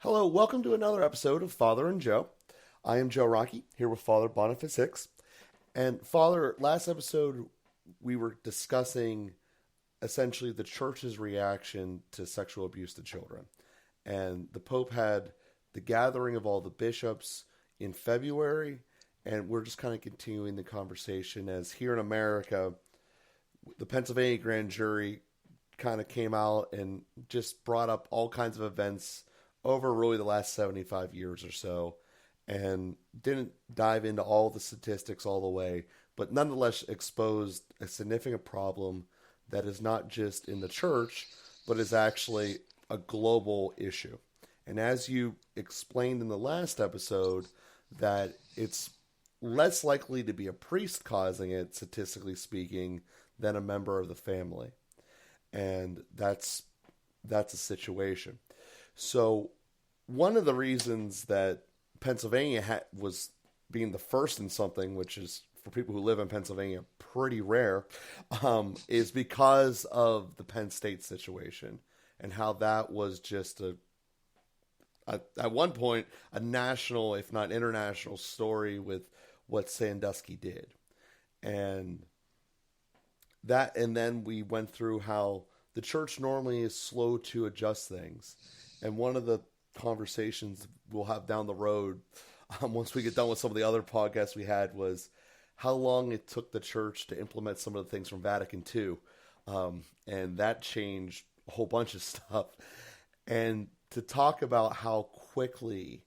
Hello, welcome to another episode of Father and Joe. I am Joe Rocky, here with Father Boniface Hicks. And Father, last episode we were discussing essentially the church's reaction to sexual abuse to children. And the Pope had the gathering of all the bishops in February, and we're just kind of continuing the conversation as here in America, the Pennsylvania grand jury kind of came out and just brought up all kinds of events over really the last 75 years or so and didn't dive into all the statistics all the way, but nonetheless exposed a significant problem that is not just in the church, but is actually a global issue. And as you explained in the last episode, that it's less likely to be a priest causing it, statistically speaking, than a member of the family. And that's a situation. So one of the reasons that Pennsylvania was being the first in something, which is for people who live in Pennsylvania pretty rare, is because of the Penn State situation and how that was just at one point a national, if not international, story with what Sandusky did, and then we went through how the church normally is slow to adjust things. And one of the conversations we'll have down the road, once we get done with some of the other podcasts we had, was how long it took the church to implement some of the things from Vatican II. And that changed a whole bunch of stuff. And to talk about how quickly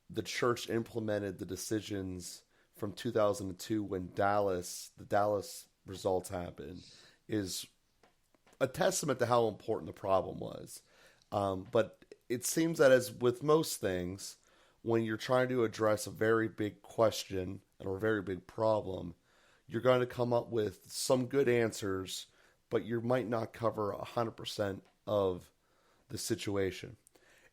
the church implemented the decisions from 2002 when the Dallas results happened is a testament to how important the problem was. But it seems that, as with most things, when you're trying to address a very big question or a very big problem, you're going to come up with some good answers, but you might not cover 100% of the situation.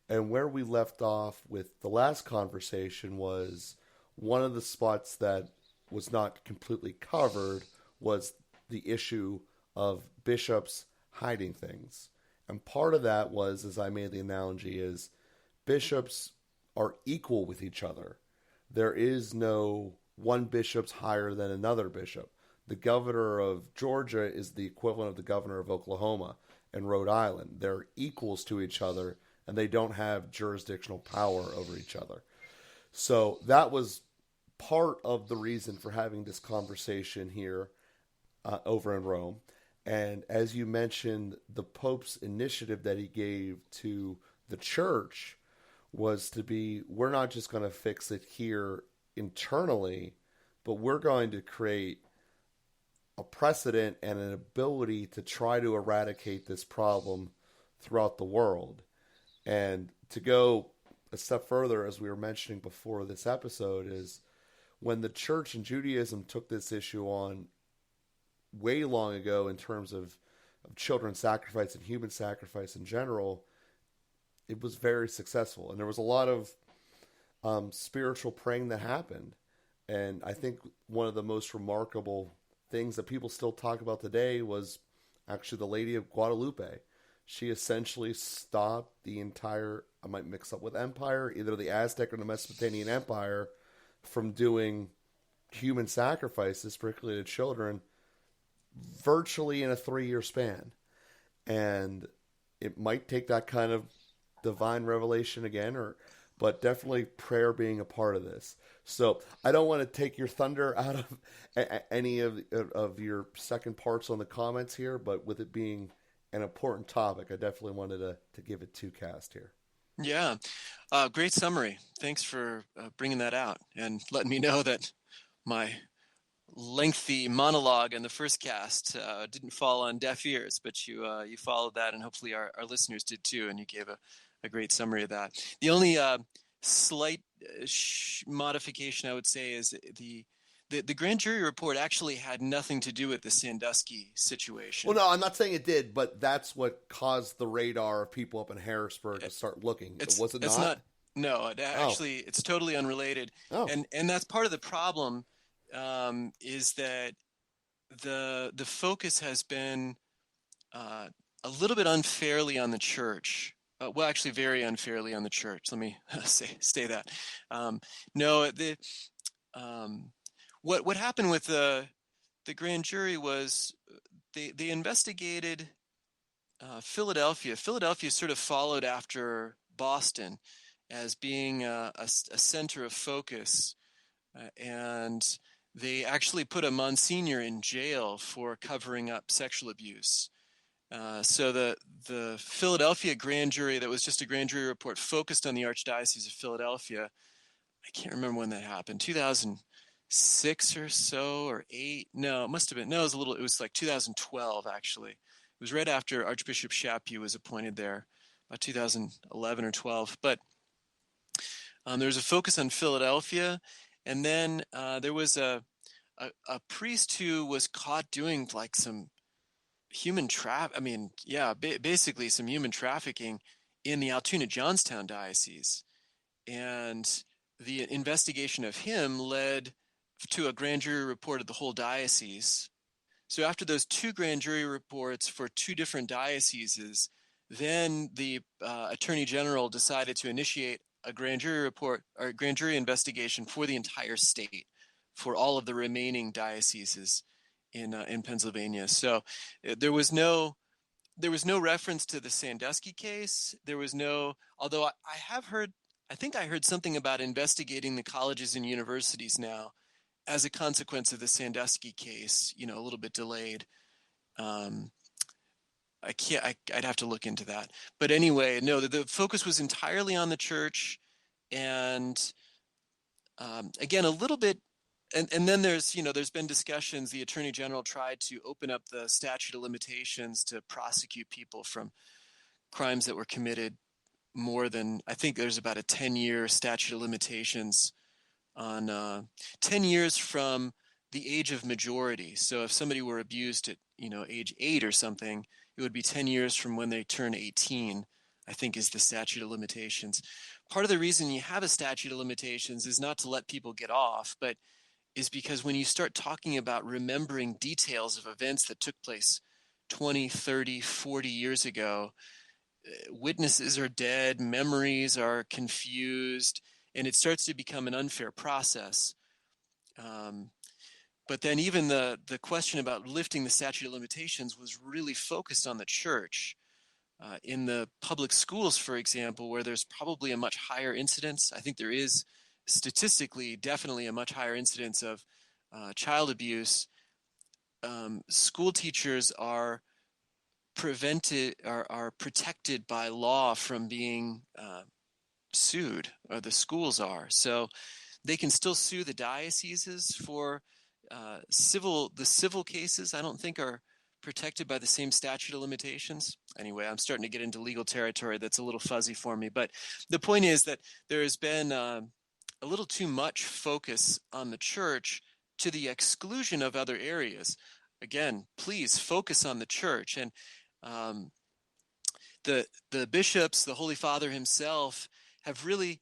And where we left off with the last conversation was one of the spots that was not completely covered was the issue of bishops hiding things. And part of that was, as I made the analogy, is bishops are equal with each other. There is no one bishop's higher than another bishop. The governor of Georgia is the equivalent of the governor of Oklahoma and Rhode Island. They're equals to each other, and they don't have jurisdictional power over each other. So that was part of the reason for having this conversation here over in Rome. And as you mentioned, the Pope's initiative that he gave to the church was to be, we're not just going to fix it here internally, but we're going to create a precedent and an ability to try to eradicate this problem throughout the world. And to go a step further, as we were mentioning before this episode, is when the church and Judaism took this issue on way long ago in terms of children's sacrifice and human sacrifice in general, it was very successful. And there was a lot of spiritual praying that happened. And I think one of the most remarkable things that people still talk about today was actually the Lady of Guadalupe. She essentially stopped the entire, I might mix up with empire, either the Aztec or the Mesopotamian Empire, from doing human sacrifices, particularly to children, virtually in a 3-year span. And it might take that kind of divine revelation again, but definitely prayer being a part of this. So I don't want to take your thunder out of any of your second parts on the comments here, but with it being an important topic, I definitely wanted to give it two cast here. Yeah, great summary. Thanks for bringing that out and letting me know that my lengthy monologue in the first cast didn't fall on deaf ears, but you followed that, and hopefully our listeners did too, and you gave a great summary of that. The only slight modification I would say is the grand jury report actually had nothing to do with the Sandusky situation. Well, no, I'm not saying it did, but that's what caused the radar of people up in Harrisburg to start looking. Was it not? No, actually, it's totally unrelated. Oh. And that's part of the problem, is that the focus has been a little bit unfairly on the church well, actually, very unfairly on the church. Let me say that. No, what happened with the grand jury was they investigated Philadelphia. Philadelphia sort of followed after Boston as being a center of focus, and they actually put a Monsignor in jail for covering up sexual abuse. So the Philadelphia grand jury, that was just a grand jury report, focused on the Archdiocese of Philadelphia. I can't remember when that happened, 2006 or so, or 8. No, it must have been. No, it was like 2012, actually. It was right after Archbishop Chaput was appointed there, about 2011 or 12. But there was a focus on Philadelphia, and then there was a priest who was caught doing like some basically some human trafficking in the Altoona Johnstown diocese. And the investigation of him led to a grand jury report of the whole diocese. So after those 2 grand jury reports for 2 different dioceses, then the Attorney General decided to initiate a grand jury report or grand jury investigation for the entire state, for all of the remaining dioceses in Pennsylvania. So there was no reference to the Sandusky case. There was no, although I have heard, I think I heard something about investigating the colleges and universities now as a consequence of the Sandusky case, a little bit delayed. I can't, I'd have to look into that. But anyway, no, the focus was entirely on the church. And again, a little bit, and then there's been discussions. The Attorney General tried to open up the statute of limitations to prosecute people from crimes that were committed more than, I think there's about a 10-year statute of limitations on 10 years from the age of majority. So if somebody were abused at, age 8 or something, it would be 10 years from when they turn 18, I think, is the statute of limitations. Part of the reason you have a statute of limitations is not to let people get off, but is because when you start talking about remembering details of events that took place 20, 30, 40 years ago, witnesses are dead, memories are confused, and it starts to become an unfair process. But then even the question about lifting the statute of limitations was really focused on the church. In the public schools, for example, where there's probably a much higher incidence, I think there is statistically definitely a much higher incidence of child abuse. School teachers are protected by law from being sued, or the schools are. So they can still sue the dioceses for the civil cases. I don't think are protected by the same statute of limitations. Anyway, I'm starting to get into legal territory that's a little fuzzy for me. But the point is that there has been a little too much focus on the church to the exclusion of other areas. Again, please focus on the church. And the bishops, the Holy Father himself, have really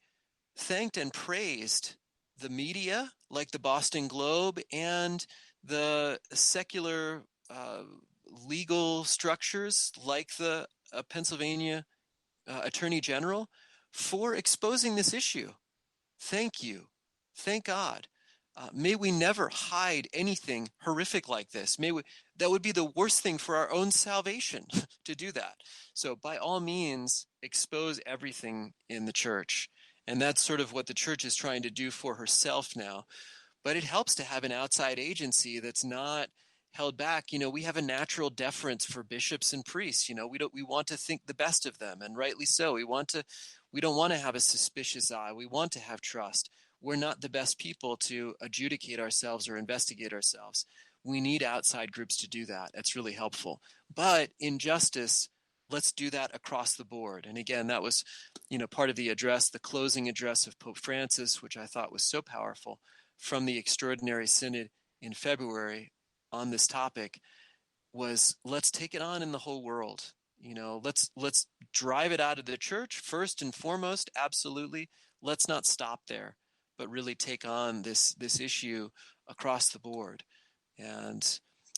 thanked and praised the media, like the Boston Globe, and the secular legal structures, like the Pennsylvania Attorney General, for exposing this issue. Thank you. Thank God. May we never hide anything horrific like this. That would be the worst thing for our own salvation to do that. So by all means, expose everything in the church. And that's sort of what the church is trying to do for herself now. But it helps to have an outside agency that's not held back. We have a natural deference for bishops and priests. We want to think the best of them, and rightly so. We don't want to have a suspicious eye. We want to have trust. We're not the best people to adjudicate ourselves or investigate ourselves. We need outside groups to do that. That's really helpful. But in justice, let's do that across the board. And again, that was, part of the address, the closing address of Pope Francis, which I thought was so powerful, from the Extraordinary Synod in February on this topic, was let's take it on in the whole world. Let's drive it out of the church first and foremost. Absolutely. Let's not stop there, but really take on this issue across the board. And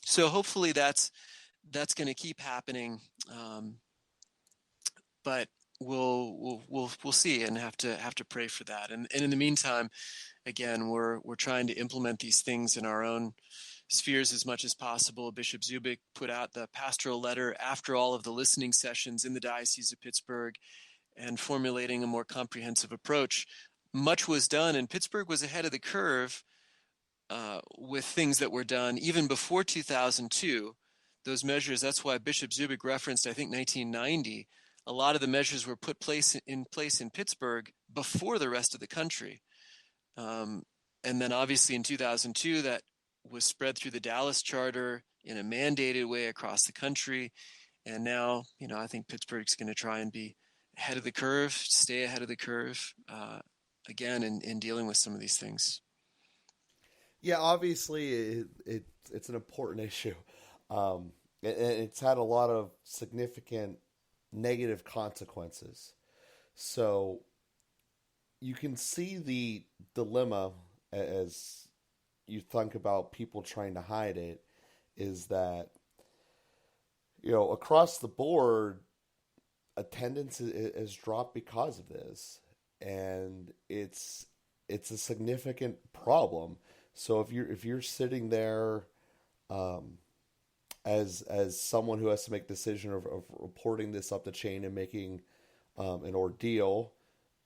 so hopefully that's going to keep happening. But we'll see, and have to pray for that. And in the meantime, again, we're trying to implement these things in our own spheres as much as possible. Bishop Zubik put out the pastoral letter after all of the listening sessions in the Diocese of Pittsburgh, and formulating a more comprehensive approach. Much was done, and Pittsburgh was ahead of the curve with things that were done even before 2002. Those measures, that's why Bishop Zubik referenced, I think, 1990. A lot of the measures were put in place in Pittsburgh before the rest of the country. And then obviously in 2002, that was spread through the Dallas Charter in a mandated way across the country. And now, I think Pittsburgh's going to try and be ahead of the curve, stay ahead of the curve, again, in dealing with some of these things. Yeah, obviously it's an important issue. It's had a lot of significant negative consequences. So you can see the dilemma as you think about people trying to hide it, is that, across the board, attendance has dropped because of this, and it's a significant problem. So if you're sitting there, as someone who has to make the decision of reporting this up the chain and making an ordeal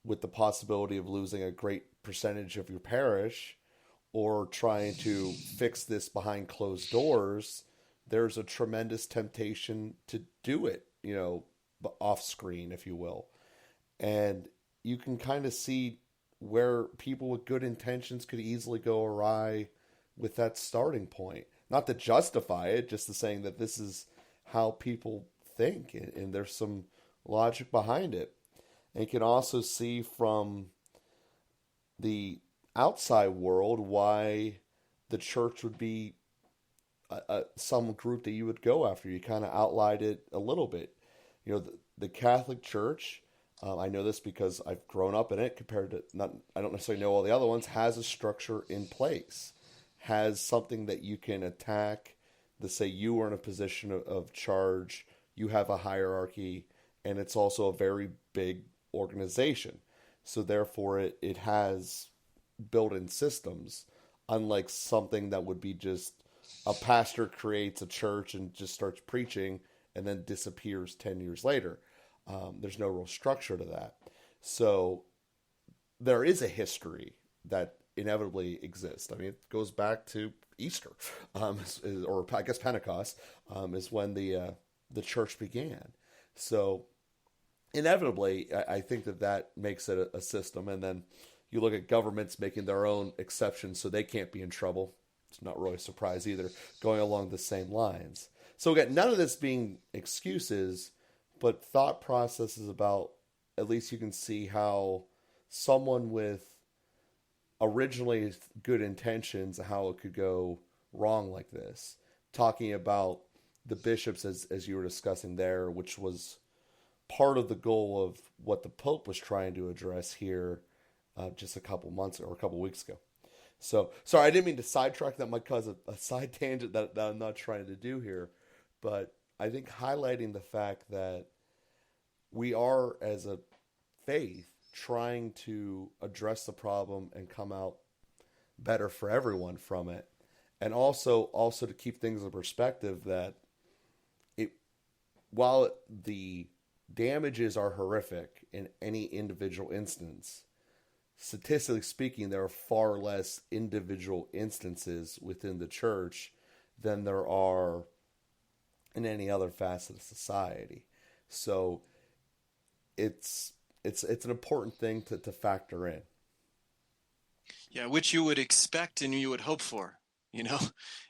with the possibility of losing a great percentage of your parish, or trying to fix this behind closed doors, there's a tremendous temptation to do it, off screen, if you will. And you can kind of see where people with good intentions could easily go awry with that starting point. Not to justify it, just to saying that this is how people think, and there's some logic behind it. And you can also see from the outside world why the church would be some group that you would go after. You kind of outlined it a little bit. The Catholic Church, I know this because I've grown up in it, compared to, I don't necessarily know all the other ones, has a structure in place, has something that you can attack, to say you are in a position of charge, you have a hierarchy, and it's also a very big organization. So therefore it has built-in systems, unlike something that would be just a pastor creates a church and just starts preaching and then disappears 10 years later. There's no real structure to that. So there is a history that inevitably exists. I mean, it goes back to Easter, or I guess Pentecost, is when the church began. So inevitably, I think that makes it a system. And then you look at governments making their own exceptions so they can't be in trouble. It's not really a surprise either, going along the same lines. So again, none of this being excuses, but thought processes about, at least you can see how someone with originally good intentions, how it could go wrong like this. Talking about the bishops, as you were discussing there, which was part of the goal of what the Pope was trying to address here just a couple months or a couple weeks ago. So, sorry, I didn't mean to sidetrack. That might cause a side tangent that I'm not trying to do here. But I think highlighting the fact that we are, as a faith, trying to address the problem and come out better for everyone from it. And also to keep things in perspective, that while the damages are horrific in any individual instance, statistically speaking, there are far less individual instances within the church than there are in any other facet of society. So it's an important thing to factor in. Yeah, which you would expect and you would hope for.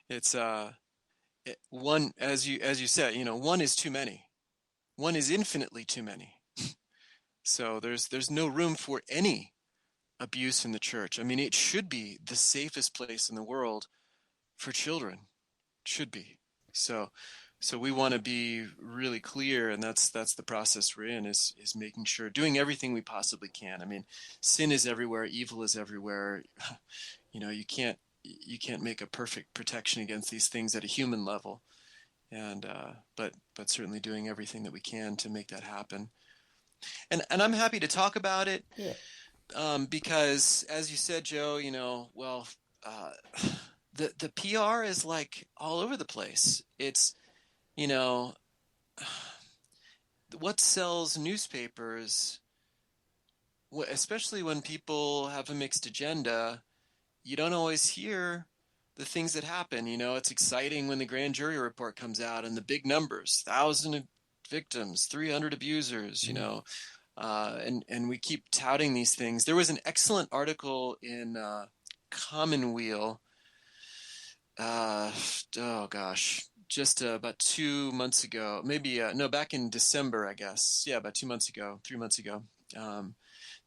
It's one, as you said, one is too many. One is infinitely too many. So there's no room for any abuse in the church. I mean, it should be the safest place in the world for children. It should be. So we want to be really clear, and that's the process we're in, is making sure, doing everything we possibly can. I mean, sin is everywhere, evil is everywhere. You can't make a perfect protection against these things at a human level, and but certainly doing everything that we can to make that happen. And I'm happy to talk about it, Yeah. because, as you said, Joe, uh, the PR is like all over the place. It's, you know, what sells newspapers, especially when people have a mixed agenda. You don't always hear the things that happen. It's exciting when the grand jury report comes out and the big numbers, 1,000 victims, 300 abusers, and we keep touting these things. There was an excellent article in Commonweal, uh, oh gosh, just about 2 months ago, maybe, no, back in December, I guess. Yeah, about 2 months ago, 3 months ago.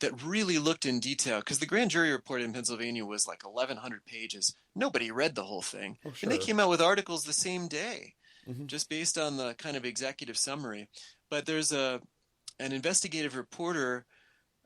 That really looked in detail, because the grand jury report in Pennsylvania was like 1,100 pages. Nobody read the whole thing. Oh, And they sure. came out with articles the same day, Hmm. just based on the kind of executive summary. But there's an investigative reporter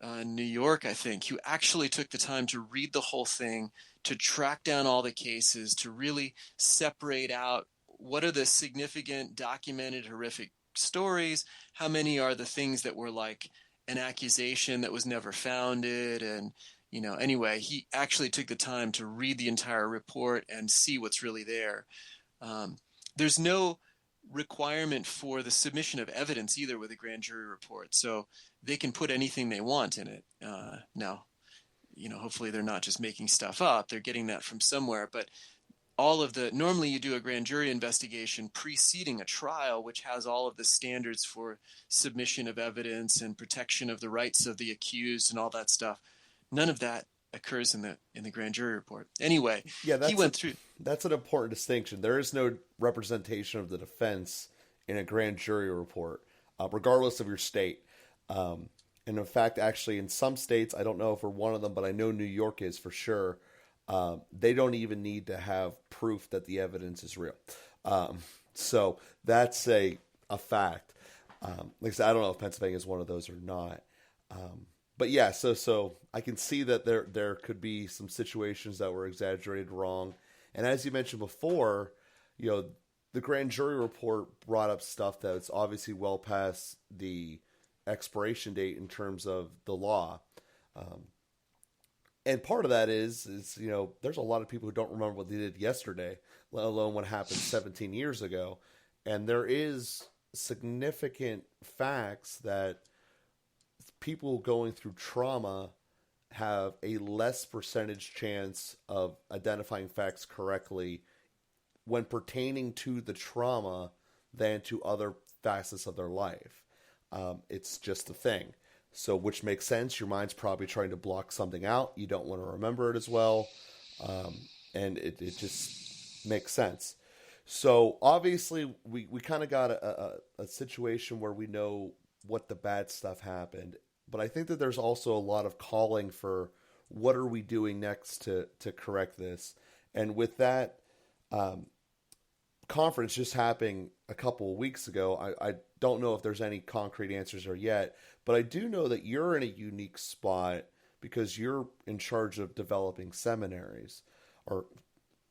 in New York, I think, who actually took the time to read the whole thing, to track down all the cases, to really separate out what are the significant, documented, horrific stories, how many are the things that were like an accusation that was never founded. And, anyway, he actually took the time to read the entire report and see what's really there. Um, there's no requirement for the submission of evidence either with a grand jury report, so they can put anything they want in it. Now, hopefully they're not just making stuff up; they're getting that from somewhere. But normally you do a grand jury investigation preceding a trial, which has all of the standards for submission of evidence and protection of the rights of the accused and all that stuff. None of that occurs in the grand jury report. Anyway, Yeah, he went through. that's an important distinction. There is no representation of the defense in a grand jury report, regardless of your state. And in fact, actually, in some states, I don't know if we're one of them, but I know New York is for sure. They don't even need to have proof that the evidence is real. So that's a fact. Like I said, I don't know if Pennsylvania is one of those or not. But yeah, so I can see that there could be some situations that were exaggerated wrong. And as you mentioned before, you know, the grand jury report brought up stuff that's obviously well past the expiration date in terms of the law. Um, and part of that is there's a lot of people who don't remember what they did yesterday, let alone what happened 17 years ago. And there is significant facts that people going through trauma have a less percentage chance of identifying facts correctly when pertaining to the trauma than to other facets of their life. It's just a thing. So, which makes sense. Your mind's probably trying to block something out. You don't want to remember it as well. And it just makes sense. So, obviously, we kind of got a situation where we know what the bad stuff happened. But I think that there's also a lot of calling for what are we doing next to correct this. And with that conference just happening a couple of weeks ago, I don't know if there's any concrete answers there yet, but I do know that you're in a unique spot because you're in charge of developing seminaries. Or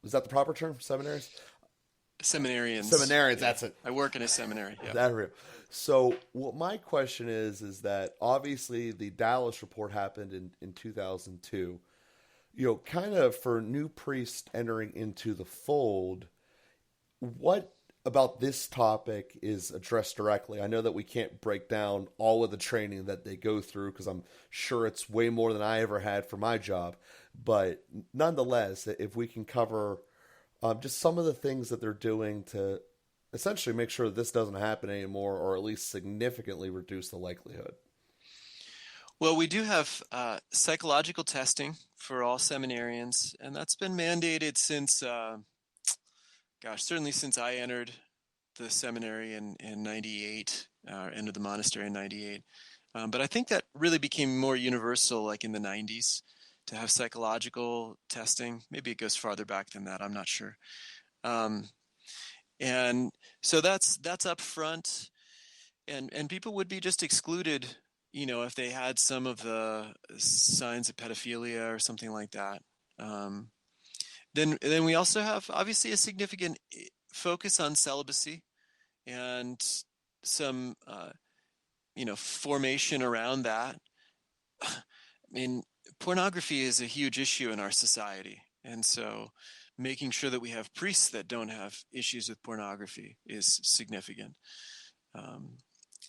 is that the proper term? Seminaries? Seminarians. Seminarians, Yeah. that's it. I work in a seminary. Yeah. That real. So what my question is that obviously the Dallas report happened in 2002. Kind of for new priests entering into the fold, what about this topic is addressed directly? I know that we can't break down all of the training that they go through because I'm sure it's way more than I ever had for my job. But nonetheless, if we can cover just some of the things that they're doing to essentially make sure that this doesn't happen anymore, or at least significantly reduce the likelihood. Well, we do have psychological testing for all seminarians, and that's been mandated since, certainly since I entered the seminary in 98, entered the monastery in 98. But I think that really became more universal like in the 90s to have psychological testing. Maybe it goes farther back than that. I'm not sure. And so that's up front, and people would be just excluded, if they had some of the signs of pedophilia or something like that. Then we also have obviously a significant focus on celibacy and some formation around that. I mean, pornography is a huge issue in our society. And so making sure that we have priests that don't have issues with pornography is significant. Um,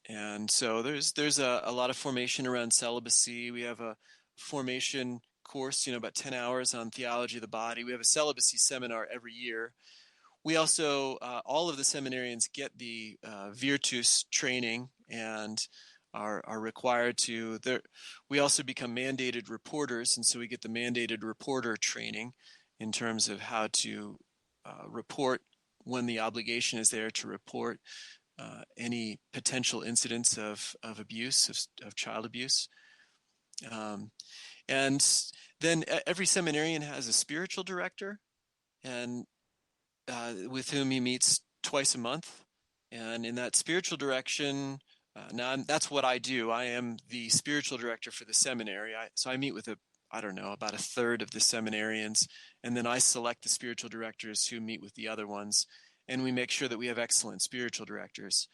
and so there's a lot of formation around celibacy. We have a formation course, about 10 hours on theology of the body. We have a celibacy seminar every year. We also, all of the seminarians get the Virtus training and are required to. We also become mandated reporters, and so we get the mandated reporter training in terms of how to report when the obligation is there to report any potential incidents of abuse, of child abuse. And then every seminarian has a spiritual director, and with whom he meets twice a month. And in that spiritual direction, that's what I do. I am the spiritual director for the seminary. So I meet with about a third of the seminarians, and then I select the spiritual directors who meet with the other ones, and we make sure that we have excellent spiritual directors.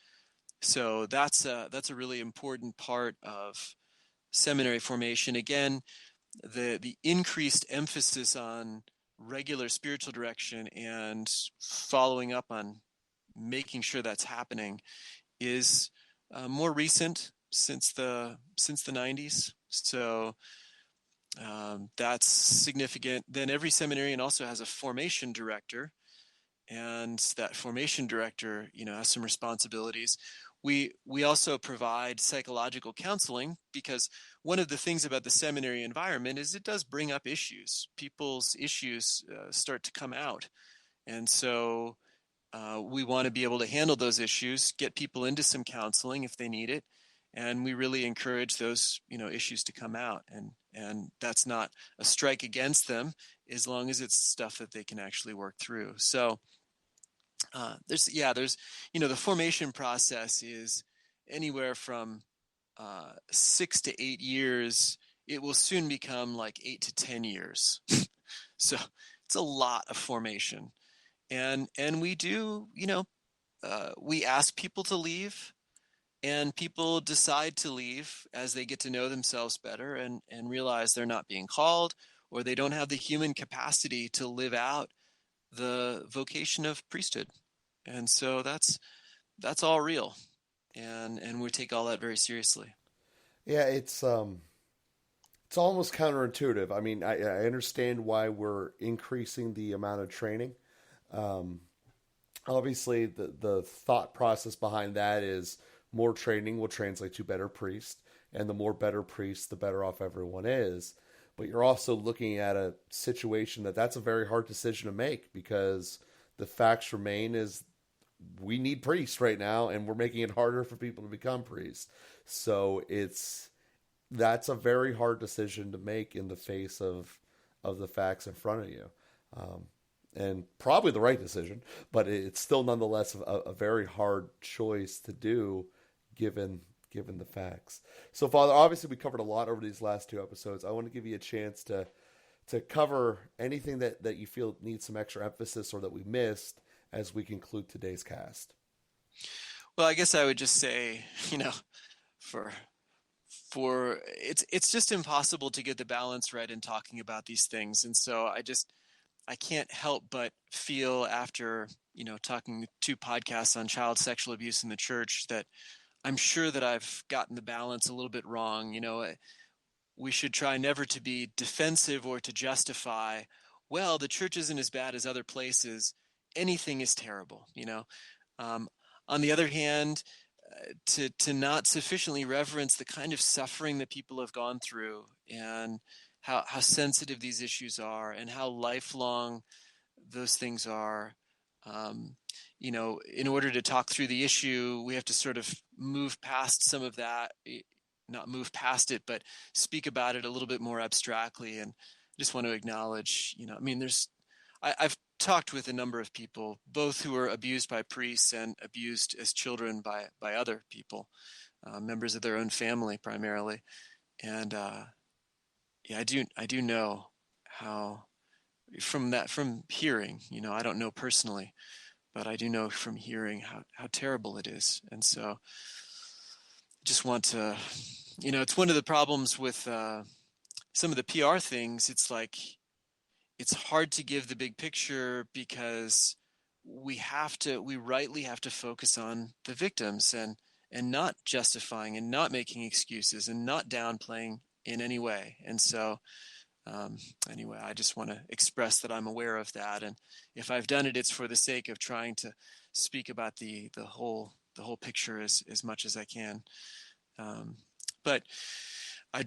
So that's a really important part of seminary formation. Again, the increased emphasis on regular spiritual direction and following up on making sure that's happening is more recent since the 90s. So that's significant. Then every seminarian also has a formation director, and that formation director, has some responsibilities. We also provide psychological counseling, because one of the things about the seminary environment is it does bring up issues. People's issues start to come out, and so we want to be able to handle those issues, get people into some counseling if they need it, and we really encourage those issues to come out. And that's not a strike against them, as long as it's stuff that they can actually work through. So there's the formation process is anywhere from 6 to 8 years. It will soon become like 8 to 10 years. So it's a lot of formation, and we do, we ask people to leave, and people decide to leave as they get to know themselves better and realize they're not being called, or they don't have the human capacity to live out the vocation of priesthood. And so that's all real, and we take all that very seriously. Yeah, it's almost counterintuitive. I mean, I understand why we're increasing the amount of training. Um, Obviously, the thought process behind that is more training will translate to better priests, and the more better priests, the better off everyone is. But you're also looking at a situation that's a very hard decision to make, because the facts remain is we need priests right now, and we're making it harder for people to become priests. So that's a very hard decision to make in the face of the facts in front of you. Um, and probably the right decision, but it's still nonetheless a very hard choice to do given the facts. So, Father, obviously we covered a lot over these last two episodes. I want to give you a chance to cover anything that you feel needs some extra emphasis or that we missed as we conclude today's cast. Well, I guess I would just say, for it's just impossible to get the balance right in talking about these things. And so I can't help but feel, after talking 2 podcasts on child sexual abuse in the church, that I'm sure that I've gotten the balance a little bit wrong. We should try never to be defensive or to justify, well, the church isn't as bad as other places, anything is terrible. um, on the other hand, to not sufficiently reverence the kind of suffering that people have gone through, and how sensitive these issues are, and how lifelong those things are. Um, in order to talk through the issue, we have to sort of move past some of that, not move past it, but speak about it a little bit more abstractly. And I just want to acknowledge, I've talked with a number of people, both who were abused by priests and abused as children by other people, members of their own family primarily. And yeah, I do know how, from hearing, I don't know personally, but I do know from hearing how terrible it is. And so just want to, it's one of the problems with some of the PR things. It's like, it's hard to give the big picture because we rightly have to focus on the victims and not justifying and not making excuses and not downplaying in any way. And so, anyway, I just want to express that I'm aware of that. And if I've done it, it's for the sake of trying to speak about the whole picture as much as I can. But I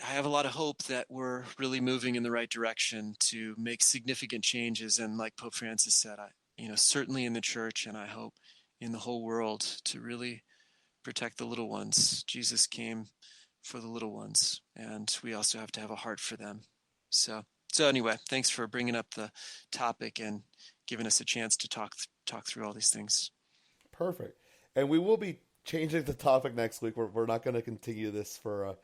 have a lot of hope that we're really moving in the right direction to make significant changes. And like Pope Francis said, certainly in the church, and I hope in the whole world, to really protect the little ones. Jesus came for the little ones, and we also have to have a heart for them. So anyway, thanks for bringing up the topic and giving us a chance to talk through all these things. Perfect. And we will be changing the topic next week. We're not going to continue this for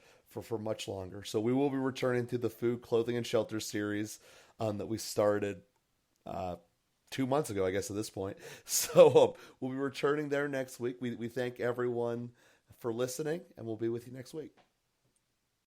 much longer. So we will be returning to the food, clothing, and shelter series that we started 2 months ago, I guess, at this point. So we'll be returning there next week. We thank everyone for listening, and we'll be with you next week.